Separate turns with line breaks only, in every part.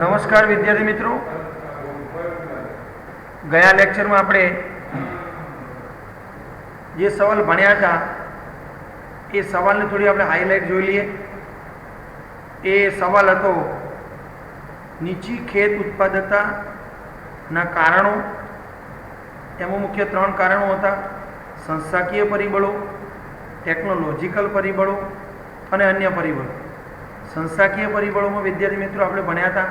नमस्कार विद्यार्थी मित्रों, गया लेक्चर में આપણે જે સવાલ ભણ્યા હતા એ સવાલને થોડી આપણે હાઇલાઇટ જોઈ લઈએ। એ સવાલ હતો નીચી ખેત ઉત્પાદકતાના કારણો। એમાં મુખ્ય ત્રણ કારણો હતા: સંસ્થાકીય પરિબળો, ટેકનોલોજીકલ પરિબળો અને અન્ય પરિબળો। સંસ્થાકીય પરિબળોમાં વિદ્યાર્થી મિત્રો આપણે ભણ્યા હતા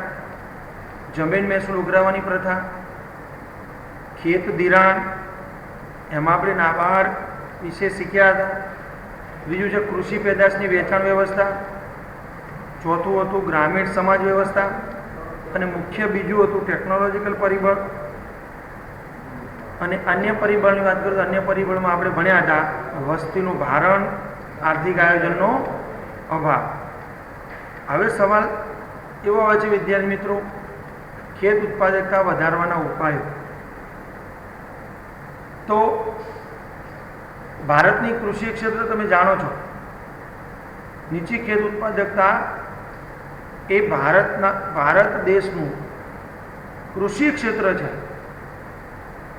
જમીન મહેસૂલ ઉઘરાવવાની પ્રથા, ખેત ધિરાણ, એમાં આપણે નાબાર્ડ વિશે શીખ્યા હતા। બીજું છે કૃષિ પેદાશની વેચાણ વ્યવસ્થા, ચોથું હતું ગ્રામીણ સમાજ વ્યવસ્થા અને મુખ્ય બીજું હતું ટેકનોલોજીકલ પરિબળ। અને અન્ય પરિબળની વાત કરું તો અન્ય પરિબળમાં આપણે ભણ્યા હતા વસ્તીનું ભારણ, આર્થિક આયોજનનો અભાવ। હવે સવાલ એવો આવે છે વિદ્યાર્થી મિત્રો, ખેત ઉત્પાદકતા વધારવાના ઉપાયો। તો ભારતની કૃષિ ક્ષેત્ર તમે જાણો છો, નીચી ખેત ઉત્પાદકતા એ ભારત દેશનું કૃષિ ક્ષેત્ર છે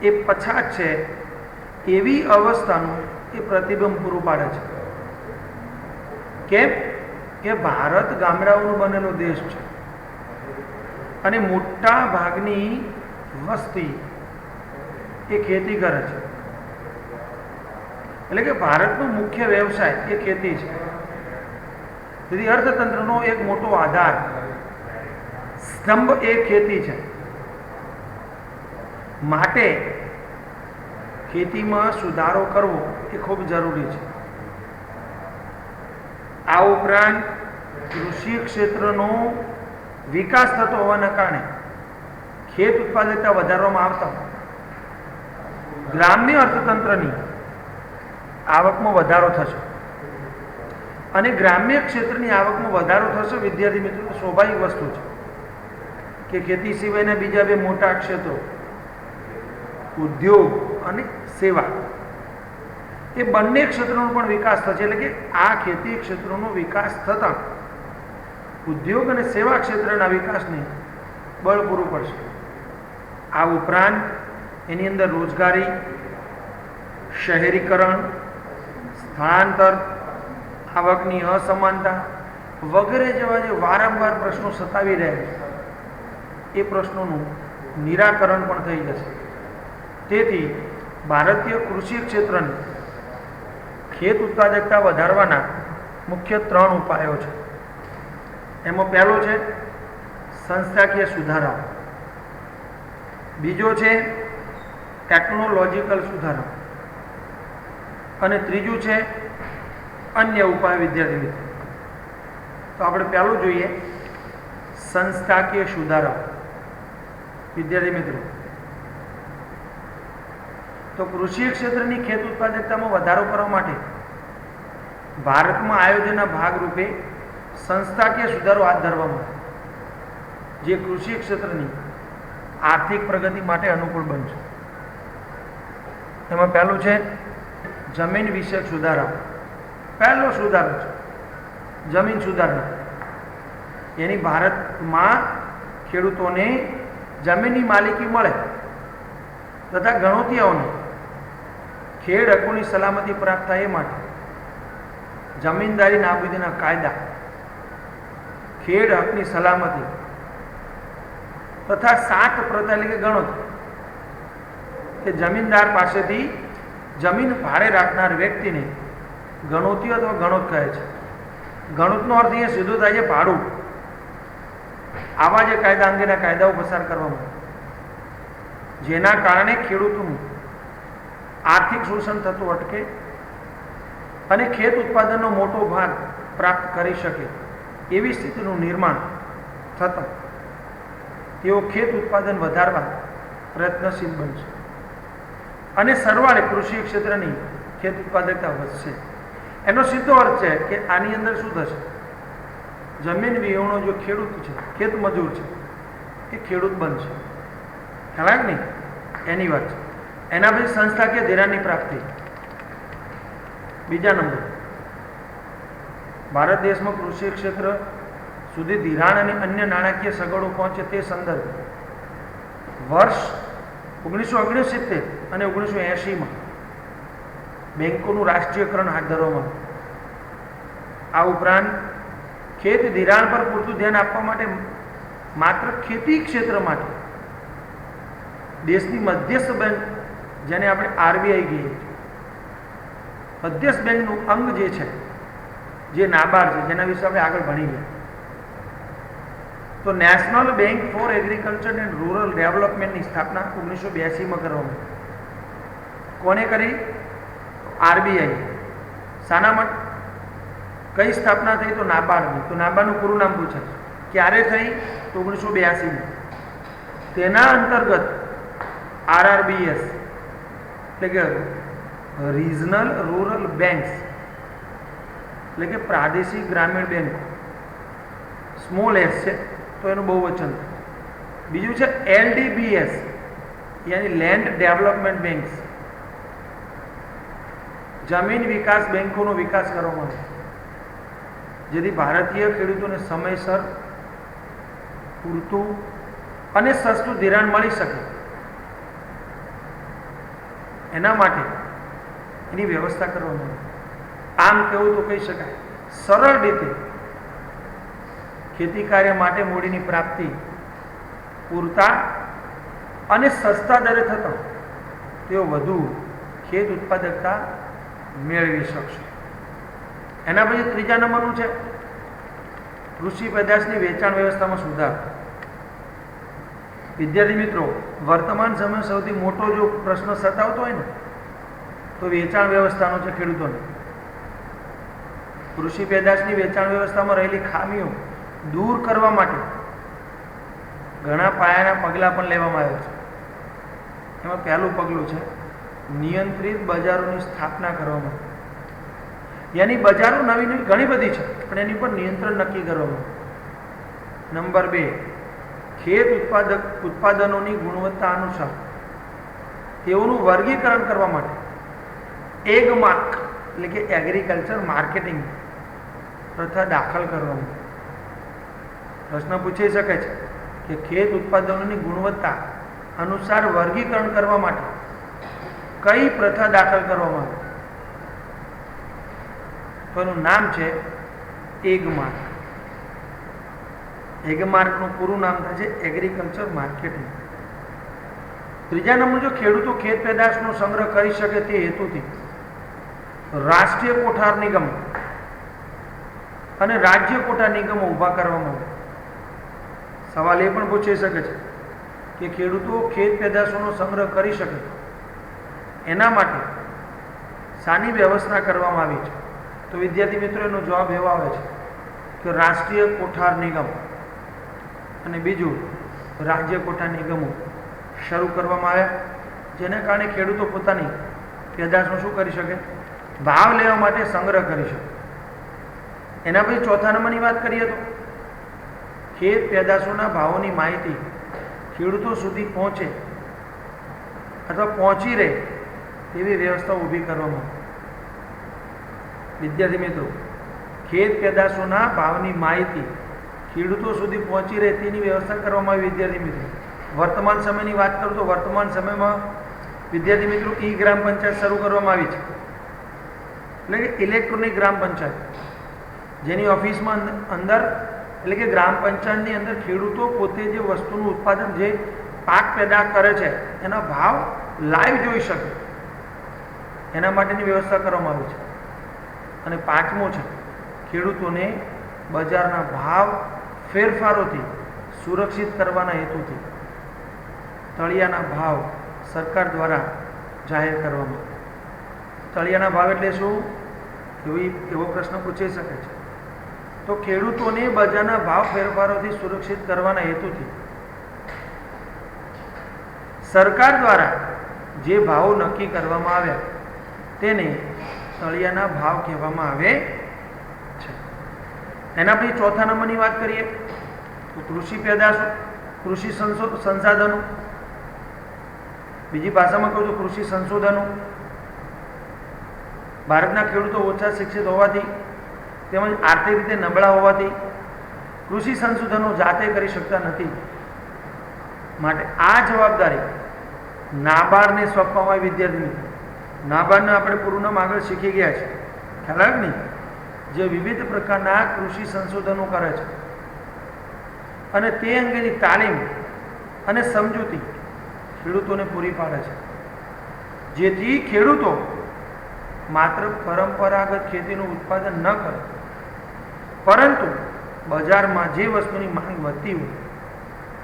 એ પછાત છે એવી અવસ્થાનું એ પ્રતિબિંબ પૂરું પાડે છે। કેમ કે ભારત ગામડાઓનો બનેલો દેશ છે અને મોટા ભાગની વસ્તી એ ખેતી કરે છે। એટલે કે ભારતનો મુખ્ય વ્યવસાય એ ખેતી છે। તેથી અર્થતંત્રનો એક મોટો આધાર સ્તંભ એ ખેતી છે। માટે ખેતીમાં સુધારો કરવો એ ખૂબ જરૂરી છે। આ ઉપરાંત કૃષિ ક્ષેત્રનો વિકાસ થતો હોવાના કારણે ખેત ઉત્પાદકતા વધારવામાં આવતા ગ્રામ્ય અર્થતંત્રની આવકમાં વધારો થશે અને ગ્રામ્ય ક્ષેત્રની આવકમાં વધારો થશે વિદ્યાર્થી મિત્રો, સ્વાભાવિક વસ્તુ છે કે ખેતી સિવાયના બીજા બે મોટા ક્ષેત્રો ઉદ્યોગ અને સેવા એ બંને ક્ષેત્રોનો પણ વિકાસ થશે। એટલે કે આ ખેતી ક્ષેત્રોનો વિકાસ થતાં ઉદ્યોગ અને સેવા ક્ષેત્રના વિકાસને બળ પૂરું પડશે। આ ઉપરાંત એની અંદર રોજગારી, શહેરીકરણ, સ્થળાંતર, આવકની અસમાનતા વગેરે જેવા જે વારંવાર પ્રશ્નો સતાવી રહ્યા છે એ પ્રશ્નોનું નિરાકરણ પણ થઈ જશે। તેથી ભારતીય કૃષિ ક્ષેત્રની ખેત ઉત્પાદકતા વધારવાના મુખ્ય ત્રણ ઉપાયો છે। એમાં પહેલો છે સંસ્થાકીય સુધારા, બીજો છે ટેકનોલોજીકલ સુધારા અને ત્રીજું છે અન્ય ઉપાય। વિદ્યાર્થી મિત્રો, તો આપણે પહેલું જોઈએ સંસ્થાકીય સુધારા। વિદ્યાર્થી મિત્રો, તો કૃષિ ક્ષેત્રની ખેત ઉત્પાદકતામાં વધારો કરવા માટે ભારતમાં આયોજનના ભાગરૂપે સંસ્થાકીય સુધારો હાથ ધરવામાં જે કૃષિ ક્ષેત્રની આર્થિક પ્રગતિ માટે અનુકૂળ બનશે। એમાં પહેલું છે જમીન વિષયક સુધારા। પહેલો સુધારો છે જમીન સુધારણા। એની ભારતમાં ખેડૂતોને જમીનની માલિકી મળે તથા ગણોતિયાઓને ખેડ હકોની સલામતી પ્રાપ્ત થાય એ માટે જમીનદારી નાબૂદીના કાયદા, ખેડ હકની સલામતી તથા 7 પ્રથા એટલે કે ગણોત કે જમીનદાર પાસેથી જમીન ભાડે રાખનાર વ્યક્તિને ગણોતીય અથવા ગણોત કહે છે। ગણોતનો અર્થ અહીંયા સીધો થાય છે ભાડું। આવા જે કાયદા અંગેના કાયદાઓ પસાર કરવામાં જેના કારણે ખેડૂતોનું આર્થિક શોષણ થતું અટકે અને ખેત ઉત્પાદનનો મોટો ભાગ પ્રાપ્ત કરી શકે એવી સ્થિતિનું નિર્માણ થતાં તેઓ ખેત ઉત્પાદન વધારવા પ્રયત્નશીલ બનશે અને સરવાળે કૃષિ ક્ષેત્રની ખેત ઉત્પાદકતા વધશે। એનો સીધો અર્થ છે કે આની અંદર શું થશે, જમીન વિહોણો જો ખેડૂત છે, ખેત મજૂર છે, એ ખેડૂત બનશે। ખ્યાલ નહીં એની વાત છે। એના પછી સંસ્થાકીય ધિરાણની પ્રાપ્તિ। બીજા નંબર, ભારત દેશમાં કૃષિ ક્ષેત્ર સુધી ધિરાણ અને અન્ય નાણાકીય સગવડો પહોંચે તે સંદર્ભે વર્ષ 1969 અને 1980માં બેંકોનું રાષ્ટ્રીયકરણ હાથ ધરવામાં આવ્યું। આ ઉપરાંત ખેત ધિરાણ પર પૂરતું ધ્યાન આપવા માટે માત્ર ખેતી ક્ષેત્ર માટે દેશની મધ્યસ્થ બેંક, જેને આપણે આરબીઆઈ કહીએ છીએ, મધ્યસ્થ બેંકનું અંગ જે છે, જે નાબાર્ડ છે, જેના વિશે આપણે આગળ ભણી ગયા, તો National Bank for Agriculture and Rural ડેવલપમેન્ટની સ્થાપના 1982માં કરવામાં આવી। કોને કરી? આરબીઆઈ। શાના માટે? કઈ સ્થાપના થઈ? તો નાબાર્ડની। તો નાબાર્ડનું પૂરું નામ પૂછે, ક્યારે થઈ? તો 1982માં। તેના અંતર્ગત આરઆરબીએસ એટલે કે રિજનલ રૂરલ બેંક્સ એટલે કે પ્રાદેશિક ગ્રામીણ બેંક, સ્મોલ એસ છે તો એનું બહુવચન। બીજું છે એલડીબીએસ યાની લેન્ડ ડેવલપમેન્ટ બેંક્સ, જમીન વિકાસ બેંકોનો વિકાસ કરવામાં આવે જેથી ભારતીય ખેડૂતોને સમયસર પૂરતું અને સસ્તું ધિરાણ મળી શકે, એના માટે એની વ્યવસ્થા કરવામાં આવે। આમ કહેવું તો કહી શકાય સરળ રીતે ખેતી કાર્ય માટે મૂડીની પ્રાપ્તિ પૂરતા અને સસ્તા દરે થતા તેઓ વધુ ખેત ઉત્પાદકતા મેળવી શકશે। એના પછી ત્રીજા નંબરનું છે કૃષિ પેદાશની વેચાણ વ્યવસ્થામાં સુધાર। વિદ્યાર્થી મિત્રો, વર્તમાન સમય સૌથી મોટો જો પ્રશ્ન સતાવતો હોય ને તો વેચાણ વ્યવસ્થાનો છે ખેડૂતોને। કૃષિ પેદાશની વેચાણ વ્યવસ્થામાં રહેલી ખામીઓ દૂર કરવા માટે ઘણા પાયાના પગલાં પણ લેવામાં આવ્યા છે। એમાં પહેલું પગલું છે નિયંત્રિત બજારોની સ્થાપના કરવામાં, યાની બજારો નવી નવી ઘણી બધી છે પણ એની પર નિયંત્રણ નક્કી કરવામાં। નંબર 2, ખેત ઉત્પાદનોની ગુણવત્તા અનુસાર તેઓનું વર્ગીકરણ કરવા માટે એગ માર્ક એટલે કે એગ્રીકલ્ચર માર્કેટિંગ પ્રથા દાખલ કરવામાં। પ્રશ્ન પૂછી શકે છે કે ખેત ઉત્પાદનોની ગુણવત્તા અનુસાર વર્ગીકરણ કરવા માટે કઈ પ્રથા દાખલ કરવામાં આવે? તો એનું નામ છે એગ માર્ક। એગ માર્કનું પૂરું નામ થાય છે એગ્રીકલ્ચર માર્કેટિંગ। ત્રીજા નંબર, જો ખેડૂતો ખેત પેદાશનો સંગ્રહ કરી શકે તે હેતુથી રાષ્ટ્રીય કોઠાર નિગમ અને રાજ્ય કોઠાર નિગમો ઊભા કરવામાં આવે। સવાલ એ પણ પૂછી શકે છે કે ખેડૂતો ખેત પેદાશોનો સંગ્રહ કરી શકે એના માટે શાની વ્યવસ્થા કરવામાં આવી છે? તો વિદ્યાર્થી મિત્રો એનો જવાબ એવો આવે છે કે રાષ્ટ્રીય કોઠાર નિગમ અને બીજું રાજ્ય કોઠાર નિગમો શરૂ કરવામાં આવ્યા, જેના કારણે ખેડૂતો પોતાની પેદાશનો શું કરી શકે? ભાવ લેવા માટે સંગ્રહ કરી શકે। એના પછી ચોથા નંબરની વાત કરીએ તો ખેત પેદાશોના ભાવોની માહિતી ખેડૂતો સુધી પહોંચે અથવા પહોંચી રહે તેવી વ્યવસ્થા ઊભી કરવામાં આવે। વિદ્યાર્થી મિત્રો, ખેત પેદાશોના ભાવની માહિતી ખેડૂતો સુધી પહોંચી રહે તેની વ્યવસ્થા કરવામાં આવી। વિદ્યાર્થી મિત્રો, વર્તમાન સમયની વાત કરું તો વર્તમાન સમયમાં વિદ્યાર્થી મિત્રો ઈ ગ્રામ પંચાયત શરૂ કરવામાં આવી છે, એટલે કે ઇલેક્ટ્રોનિક ગ્રામ પંચાયત, જેની ઓફિસમાં અંદર એટલે કે ગ્રામ પંચાયતની અંદર ખેડૂતો પોતે જે વસ્તુનું ઉત્પાદન, જે પાક પેદા કરે છે એના ભાવ લાઈવ જોઈ શકે એના માટેની વ્યવસ્થા કરવામાં આવી છે। અને પાંચમું છે ખેડૂતોને બજારના ભાવ ફેરફારોથી સુરક્ષિત કરવાના હેતુથી તળિયાના ભાવ સરકાર દ્વારા જાહેર કરવામાં। તળિયાના ભાવ એટલે શું? એવો પ્રશ્ન પૂછી શકે છે। તો ખેડૂતોને બજારના ભાવ ફેરફારોથી સુરક્ષિત કરવાના હેતુથી સરકાર દ્વારા જે ભાવો નક્કી કરવામાં આવ્યા તેને તળિયાના ભાવ કહેવામાં આવે છે। એના પછી ચોથા નંબરની વાત કરીએ તો કૃષિ પેદાશો, કૃષિ સંસાધનો, બીજી ભાષામાં કહું તો કૃષિ સંશોધનો। ભારતના ખેડૂતો ઓછા શિક્ષિત હોવાથી તેમજ આર્થિક રીતે નબળા હોવાથી કૃષિ સંશોધનો જાતે કરી શકતા નથી. માટે આ જવાબદારી નાબાર્ડને સોંપવામાં આવી. વિદ્યાર્થી મિત્રો, નાબાર્ડને આપણે પૂરું નામ આગળ શીખી ગયા છે, ખ્યાલ આવે નહીં? જે વિવિધ પ્રકારના કૃષિ સંશોધનો કરે છે અને તે અંગેની તાલીમ અને સમજૂતી ખેડૂતોને પૂરી પાડે છે, જેથી ખેડૂતો માત્ર પરંપરાગત ખેતીનું ઉત્પાદન ન કરે, પરંતુ બજારમાં જે વસ્તુની માંગ વધતી હોય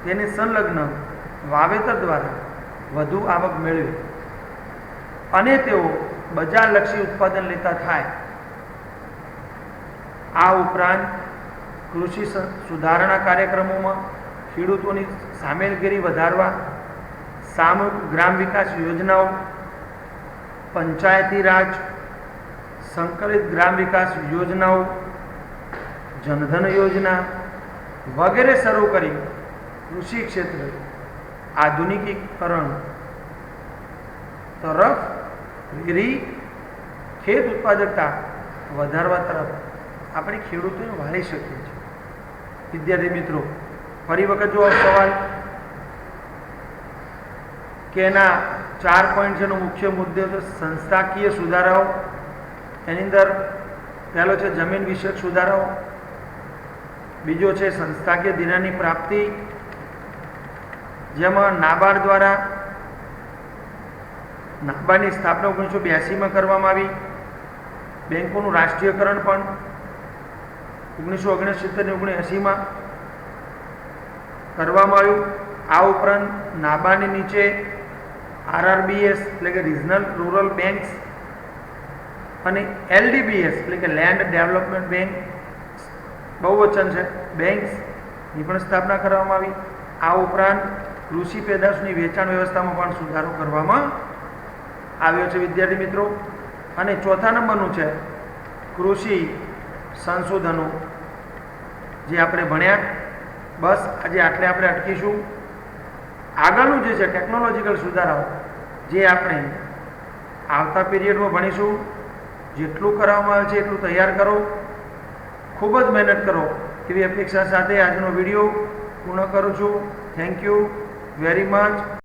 તેને સંલગ્ન વાવેતર દ્વારા વધુ આવક મેળવે અને તેઓ બજારલક્ષી ઉત્પાદન લેતા થાય. આ ઉપરાંત કૃષિ સુધારણા કાર્યક્રમોમાં ખેડૂતોની સામેલગીરી વધારવા સામૂહિક ગ્રામ વિકાસ યોજનાઓ, પંચાયતી રાજ, સંકલિત ગ્રામ વિકાસ યોજનાઓ, જનધન યોજના વગેરે શરૂ કરી કૃષિ ક્ષેત્રે આધુનિકીકરણ તરફ પ્રેરી ખેત ઉત્પાદકતા વધારવા તરફ આપણે ખેડૂતોને વાળી શકીએ છીએ. વિદ્યાર્થી મિત્રો, ફરી વખત જો સવાલ કે એના 4 પોઈન્ટ છે એનો મુખ્ય મુદ્દો છે સંસ્થાકીય સુધારાઓ. એની અંદર પહેલો છે જમીન વિષયક સુધારાઓ, બીજો છે સંસ્થાકીય ધિરાણની પ્રાપ્તિ, જેમાં નાબાર્ડ દ્વારા નાબાર્ડની સ્થાપના 1982માં કરવામાં આવી. બેંકોનું રાષ્ટ્રીયકરણ પણ 1969-79માં કરવામાં આવ્યું. આ ઉપરાંત નાબાર્ડની નીચે RRBS એટલે કે રિજનલ રૂરલ બેંક્સ અને LDBS એટલે કે લેન્ડ ડેવલપમેન્ટ બેંક બહુવચન છે બેંક્સની પણ સ્થાપના કરવામાં આવી. આ ઉપરાંત કૃષિ પેદાશોની વેચાણ વ્યવસ્થામાં પણ સુધારો કરવામાં આવ્યો છે. વિદ્યાર્થી મિત્રો, અને ચોથા નંબરનું છે કૃષિ સંશોધનો, જે આપણે ભણ્યા. બસ આજે આટલે આપણે અટકીશું. આગળનું જે છે ટેકનોલોજીકલ સુધારાઓ, જે આપણે આવતા પીરિયડમાં ભણીશું. જેટલું કરવામાં આવે છે એટલું તૈયાર કરો, ખૂબ જ મહેનત કરો એવી અપેક્ષા સાથે આજનો વિડીયો પૂર્ણ કરું છું. Thank you very much.